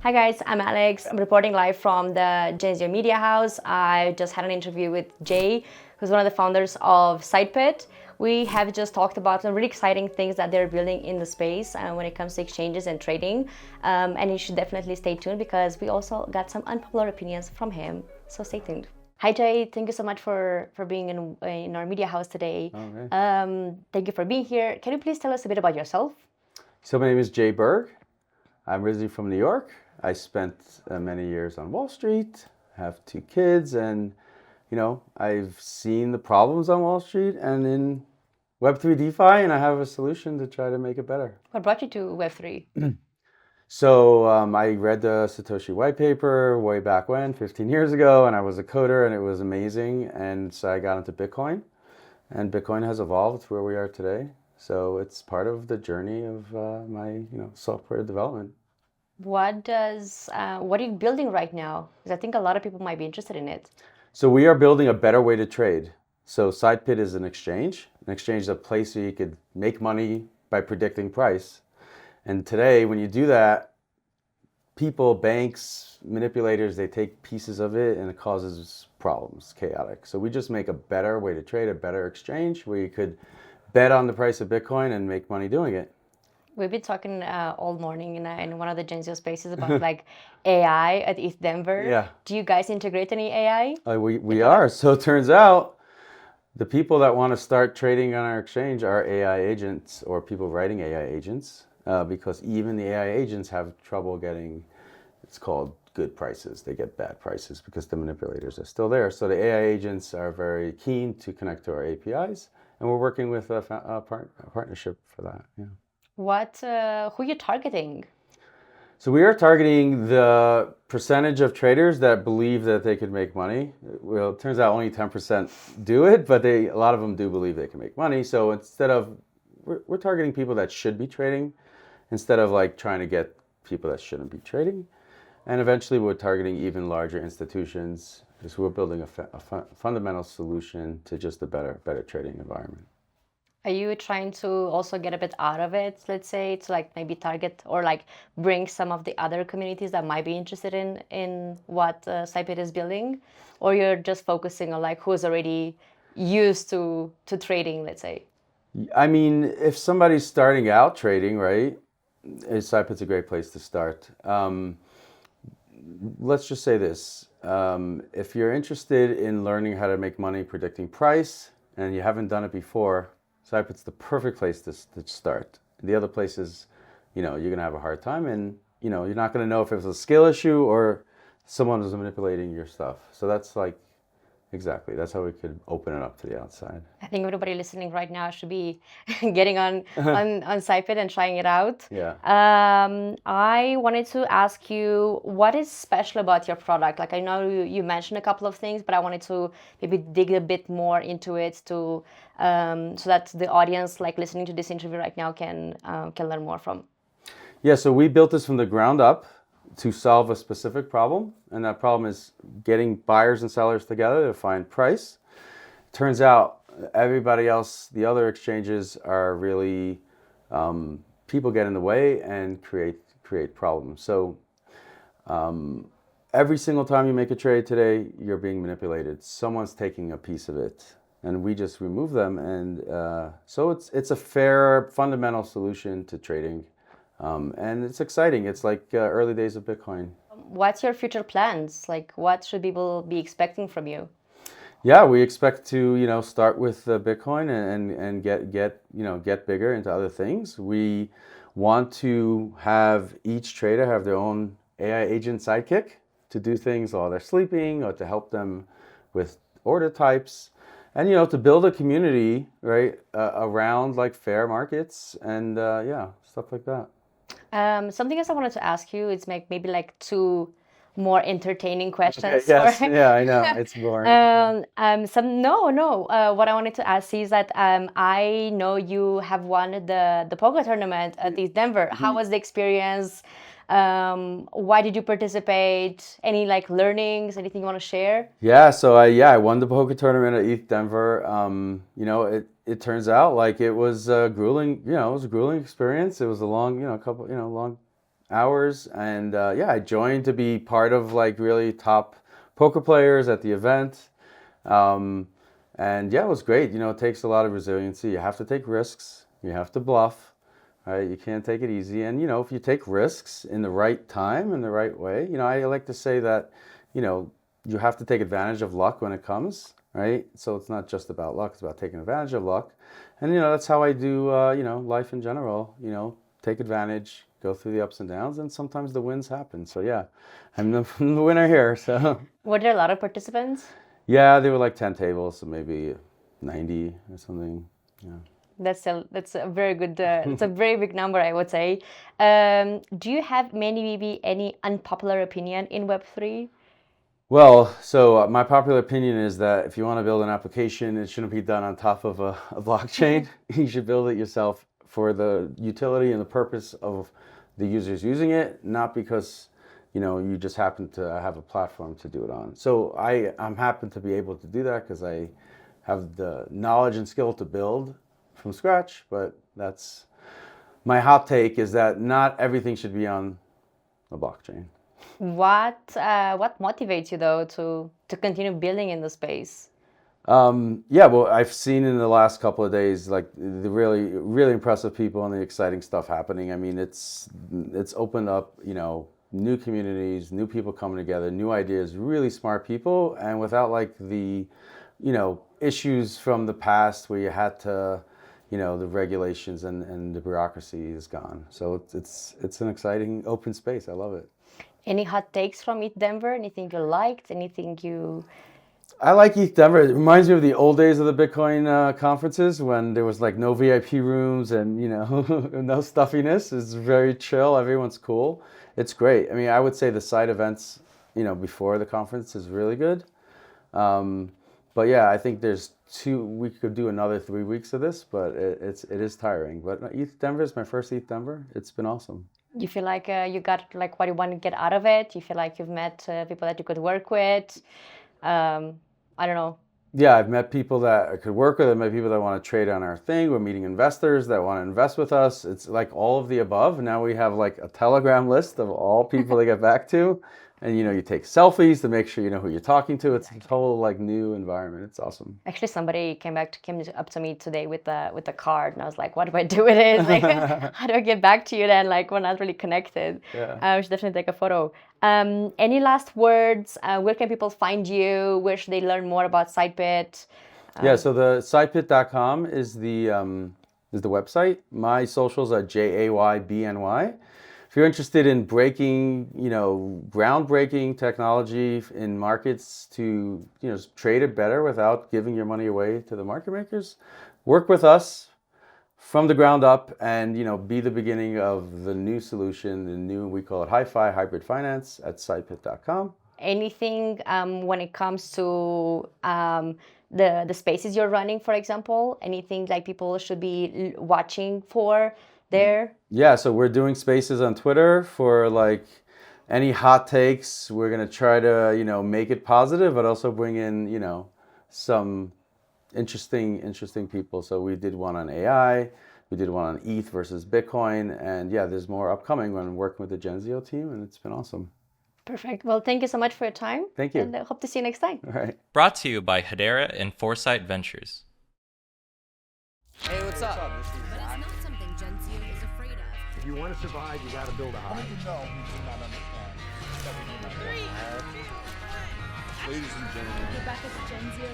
Hi guys, I'm Alex. I'm reporting live from the Genzio Media House. I just had an interview with Jay, who's one of the founders of Sidepit. We have just talked about some really exciting things that they're building in the space when it comes to exchanges and trading. And you should definitely stay tuned because we also got some unpopular opinions from him. So stay tuned. Hi Jay, thank you so much for being in our media house today. Okay. Thank you for being here. Can you please tell us a bit about yourself? So my name is Jay Berg. I'm originally from New York. I spent many years on Wall Street, have 2 kids, and I've seen the problems on Wall Street and in Web3 DeFi, and I have a solution to try to make it better. What brought you to Web3? So I read the Satoshi white paper way back when, 15 years ago, and I was a coder, and it was amazing. And so I got into Bitcoin, and Bitcoin has evolved to where we are today. So it's part of the journey of my software development. What are you building right now? Because I think a lot of people might be interested in it. So we are building a better way to trade. So SidePit is an exchange. An exchange is a place where you could make money by predicting price. And today, when you do that, people, banks, manipulators, they take pieces of it and it causes problems, chaotic. So we just make a better way to trade, a better exchange where you could bet on the price of Bitcoin and make money doing it. We've been talking all morning in one of the Genzio spaces about like AI at ETH Denver. Yeah. Do you guys integrate any AI? We are. So it turns out the people that want to start trading on our exchange are AI agents or people writing AI agents because even the AI agents have trouble getting, it's called good prices. They get bad prices because the manipulators are still there. So the AI agents are very keen to connect to our APIs, and we're working with a partnership for that. Yeah. Who are you targeting? So we are targeting the percentage of traders that believe that they could make money. Well, it turns out only 10% do it, but a lot of them do believe they can make money. So instead of, we're targeting people that should be trading instead of like trying to get people that shouldn't be trading. And eventually we're targeting even larger institutions because we're building a fundamental solution to just a better trading environment. Are you trying to also get a bit out of it, let's say, to like maybe target or like bring some of the other communities that might be interested in what Sidepit is building? Or you're just focusing on like who's already used to trading, let's say? I mean, if somebody's starting out trading, right, Sidepit's a great place to start. Let's just say this. If you're interested in learning how to make money predicting price and you haven't done it before, Sidepit's the perfect place to start. The other places, you're going to have a hard time and, you're not going to know if it was a skill issue or someone was manipulating your stuff. So that's like, exactly, that's how we could open it up to the outside. I think everybody listening right now should be getting on Sidepit and trying it out. Yeah. I wanted to ask you, what is special about your product? Like I know you mentioned a couple of things, but I wanted to maybe dig a bit more into it so that the audience, like listening to this interview right now, can learn more from. Yeah. So we built this from the ground up to solve a specific problem, and that problem is getting buyers and sellers together to find price. Turns out everybody else, the other exchanges are really, people get in the way and create problems. So every single time you make a trade today, you're being manipulated. Someone's taking a piece of it, and we just remove them. And so it's a fair, fundamental solution to trading. And it's exciting. It's like early days of Bitcoin. What's your future plans? Like, what should people be expecting from you? Yeah, we expect to, start with Bitcoin and get bigger into other things. We want to have each trader have their own AI agent sidekick to do things while they're sleeping or to help them with order types. And, to build a community, right, around like fair markets and stuff like that. Something else I wanted to ask you is maybe like 2 more entertaining questions. Okay, yes, yeah, I know it's boring. What I wanted to ask is that I know you have won the poker tournament at ETH Denver. How was the experience? Why did you participate? Any like learnings? Anything you want to share? Yeah, so I won the poker tournament at ETH Denver. It turns out like it was grueling. It was a grueling experience. It was a long, long hours. And yeah, I joined to be part of like really top poker players at the event. And yeah, it was great. You know, it takes a lot of resiliency. You have to take risks. You have to bluff. Right? You can't take it easy. And, you know, if you take risks in the right time, in the right way, you know, I like to say that, you know, you have to take advantage of luck when it comes, right? So it's not just about luck, it's about taking advantage of luck. And, you know, that's how I do, you know, life in general, you know, take advantage, go through the ups and downs, and sometimes the wins happen. So yeah, I'm the winner here, so. Were there a lot of participants? Yeah, there were like 10 tables, so maybe 90 or something, yeah. That's a very good, it's a very big number, I would say. Do you have maybe any unpopular opinion in Web3? Well, so my popular opinion is that if you want to build an application, it shouldn't be done on top of a blockchain. You should build it yourself for the utility and the purpose of the users using it, not because, you know, you just happen to have a platform to do it on. So I'm happy to be able to do that because I have the knowledge and skill to build from scratch, but that's my hot take, is that not everything should be on a blockchain. What motivates you though to continue building in the space? Yeah, well, I've seen in the last couple of days like the really impressive people and the exciting stuff happening. I mean, it's opened up, you know, new communities, new people coming together, new ideas, really smart people, and without like the, you know, issues from the past where you had to, you know, the regulations and the bureaucracy is gone. So it's an exciting open space. I love it. Any hot takes from ETH Denver? Anything you liked? Anything you... I like ETH Denver. It reminds me of the old days of the Bitcoin conferences when there was like no VIP rooms and, you know, no stuffiness. It's very chill. Everyone's cool. It's great. I mean, I would say the side events, you know, before the conference is really good. But yeah, I think we could do another 3 weeks of this, but it is tiring. But ETH Denver is my first ETH Denver. It's been awesome. You feel like you got like what you want to get out of it? You feel like you've met people that you could work with? I don't know. Yeah, I've met people that I could work with. I've met people that want to trade on our thing. We're meeting investors that want to invest with us. It's like all of the above. Now we have like a Telegram list of all people to get back to. And, you know, you take selfies to make sure you know who you're talking to. It's a total like new environment. It's awesome. Actually, somebody came up to me today with a card, and I was like, "What do I do with it? Like, how do I get back to you then? Like, we're not really connected." Yeah. I should definitely take a photo. Any last words? Where can people find you? Where should they learn more about Sidepit? Yeah, so the sidepit.com is the website. My socials are JAYBNY. If you're interested in breaking, you know, groundbreaking technology in markets to, you know, trade it better without giving your money away to the market makers, work with us from the ground up and, you know, be the beginning of the new solution, the new, we call it hi-fi hybrid finance at sidepit.com. Anything when it comes to the spaces you're running, for example? Anything like people should be watching for there? Yeah, so we're doing spaces on Twitter for like any hot takes. We're gonna try to, you know, make it positive, but also bring in, you know, some interesting people. So we did one on AI, we did one on ETH versus Bitcoin, and yeah, there's more upcoming when I'm working with the Genzio team, and it's been awesome. Perfect. Well, thank you so much for your time. Thank you. And I hope to see you next time. All right. Brought to you by Hedera and Foresight Ventures. Hey, what's up? But it's not something Genzio is afraid of. If you want to survive, you got to build a house. No, we do not understand that we do not want to have. Ladies and gentlemen, Rebecca's Genzio